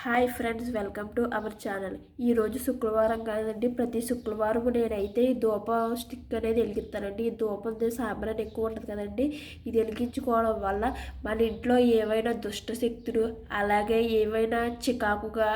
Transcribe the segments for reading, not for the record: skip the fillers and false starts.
Hi friends, welcome to our channel. ఈరోజు శుక్రవారం కాదండి, ప్రతి శుక్రవారం నేనైతే ఈ ధూపం స్టిక్ అనేది వెలిగిస్తానండి. ఈ ధూపం సాంబ్రాణి ఎక్కువ ఉంటుంది కదండి, ఇది వెలిగించుకోవడం వల్ల మన ఇంట్లో ఏవైనా దుష్ట శక్తులు, అలాగే ఏవైనా చికాకుగా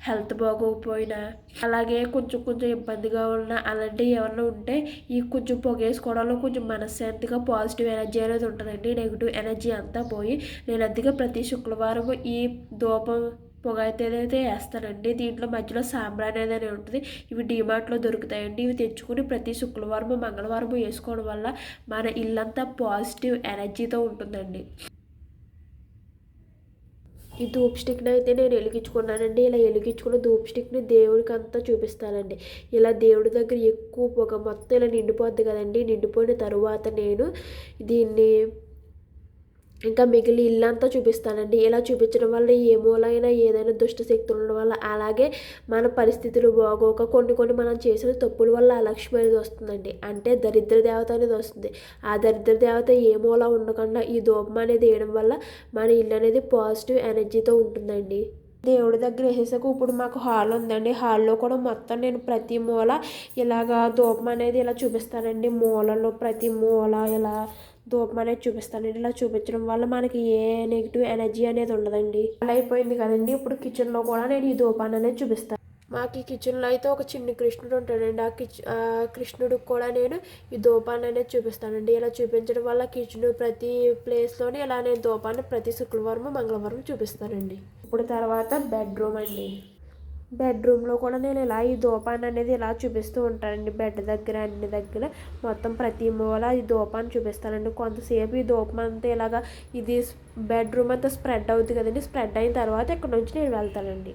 హెల్త్ బాగోకపోయినా, అలాగే కొంచెం ఇబ్బందిగా ఉన్న అలాంటివి ఏమన్నా ఉంటే ఈ కొంచెం పొగేసుకోవడంలో కొంచెం మనశ్శాంతిగా పాజిటివ్ ఎనర్జీ అనేది ఉంటుందండి. నెగిటివ్ ఎనర్జీ అంతా పోయి నేను అందుకే ప్రతి శుక్రవారం ఈ ధూపం పొగ అయితే వేస్తానండి. దీంట్లో మధ్యలో సాంబ్రాణి అనేది ఉంటుంది. ఇవి డీమార్ట్లో దొరుకుతాయండి. ఇవి తెచ్చుకుని ప్రతి శుక్రవారం మంగళవారం వేసుకోవడం వల్ల మన ఇల్లంతా పాజిటివ్ ఎనర్జీతో ఉంటుందండి. ఈ ధూప్ స్టిక్ని అయితే నేను వెలిగించుకున్నానండి. ఇలా వెలిగించుకున్న ధూప్ స్టిక్ని దేవుడికి అంతా చూపిస్తానండి. ఇలా దేవుడి దగ్గర ఎక్కువ పొగ మొత్తం ఇలా నిండిపోద్ది కదండి. నిండిపోయిన తరువాత నేను దీన్ని ఇంకా మిగిలిన ఇల్లంతా చూపిస్తానండి. ఇలా చూపించడం వల్ల ఏ మూలైనా ఏదైనా దుష్ట శక్తులు ఉండడం వల్ల, అలాగే మన పరిస్థితులు బాగోక కొన్ని మనం చేసిన తప్పుల వల్ల అలక్ష్మి అనేది వస్తుందండి. అంటే దరిద్ర దేవత అనేది వస్తుంది. ఆ దరిద్ర దేవత ఏ మూల ఉండకుండా ఈ ధూపం అనేది వేయడం వల్ల మన ఇల్లు అనేది పాజిటివ్ ఎనర్జీతో ఉంటుందండి. దేవుడి దగ్గర వేసేసాక ఇప్పుడు మాకు హాల్ ఉందండి. హాల్లో కూడా మొత్తం నేను ప్రతి మూల ఇలాగా ధూపం అనేది ఇలా చూపిస్తానండి. మూలలో ప్రతి మూల ఇలా ధూపం అనేది చూపిస్తానండి. ఇలా చూపించడం వల్ల మనకి ఏ నెగిటివ్ ఎనర్జీ అనేది ఉండదండి. అలా అయిపోయింది కదండి. ఇప్పుడు కిచెన్లో కూడా నేను ఈ ధూపాన్ని అనేది చూపిస్తాను. మాకు ఈ కిచెన్లో అయితే ఒక చిన్న కృష్ణుడు ఉంటాడండి. ఆ కృష్ణుడికి కూడా నేను ఈ ధూపాన్ని అనేది చూపిస్తానండి. ఇలా చూపించడం వల్ల కిచెన్ ప్రతి ప్లేస్లోనే ఇలా నేను ధూపాన్ని ప్రతి శుక్రవారం మంగళవారం చూపిస్తానండి. ఇప్పుడు తర్వాత బెడ్రూమ్ అండి. బెడ్రూమ్లో కూడా నేను ఇలా ఈ ధూపాన్ని అనేది ఇలా చూపిస్తూ ఉంటానండి. బెడ్ దగ్గర అన్ని దగ్గర మొత్తం ప్రతి మూల ఈ ధూపాన్ని చూపిస్తానండి. కొంతసేపు ఈ ధూపం అంతా ఇలాగా ఇది బెడ్రూమ్ అంతా స్ప్రెడ్ అవుతుంది కదండి. స్ప్రెడ్ అయిన తర్వాత ఇక్కడ నుంచి నేను వెళ్తానండి.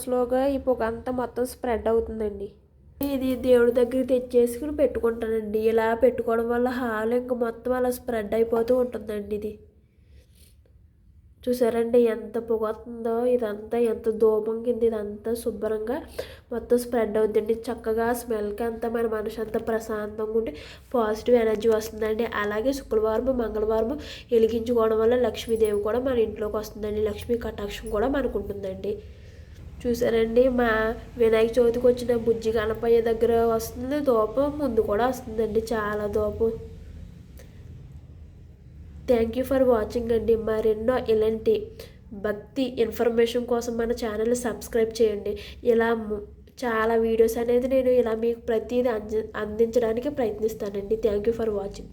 స్లోగా ఈ పొగ అంతా మొత్తం స్ప్రెడ్ అవుతుందండి. ఇది దేవుడి దగ్గర తెచ్చేసుకుని పెట్టుకుంటానండి. ఇలా పెట్టుకోవడం వల్ల హాల్ ఇంకా మొత్తం అలా స్ప్రెడ్ అయిపోతూ ఉంటుందండి. ఇది చూసారండి ఎంత పొగ వస్తుందో. ఇదంతా ఎంత ధూపం కింద ఇదంతా శుభ్రంగా మొత్తం స్ప్రెడ్ అవుతుందండి. చక్కగా స్మెల్కి అంతా మన మనసు అంతా ప్రశాంతంగా ఉండి పాజిటివ్ ఎనర్జీ వస్తుందండి. అలాగే శుక్రవారం మంగళవారం వెలిగించుకోవడం వల్ల లక్ష్మీదేవి కూడా మన ఇంట్లోకి వస్తుందండి. లక్ష్మీ కటాక్షం కూడా మనకు ఉంటుందండి. చూసారండి, మా వినాయక చవితికి వచ్చిన బుజ్జి గణపయ్య దగ్గర వస్తుంది ధూపం, ముందు కూడా వస్తుందండి చాలా ధూపం. థ్యాంక్ యూ ఫర్ వాచింగ్ అండి. మరెన్నో ఇలాంటి భక్తి ఇన్ఫర్మేషన్ కోసం మన ఛానల్ సబ్స్క్రైబ్ చేయండి. ఇలా చాలా వీడియోస్ అనేది నేను ఇలా మీకు ప్రతిదీ అందించడానికి ప్రయత్నిస్తానండి. Thank you for watching.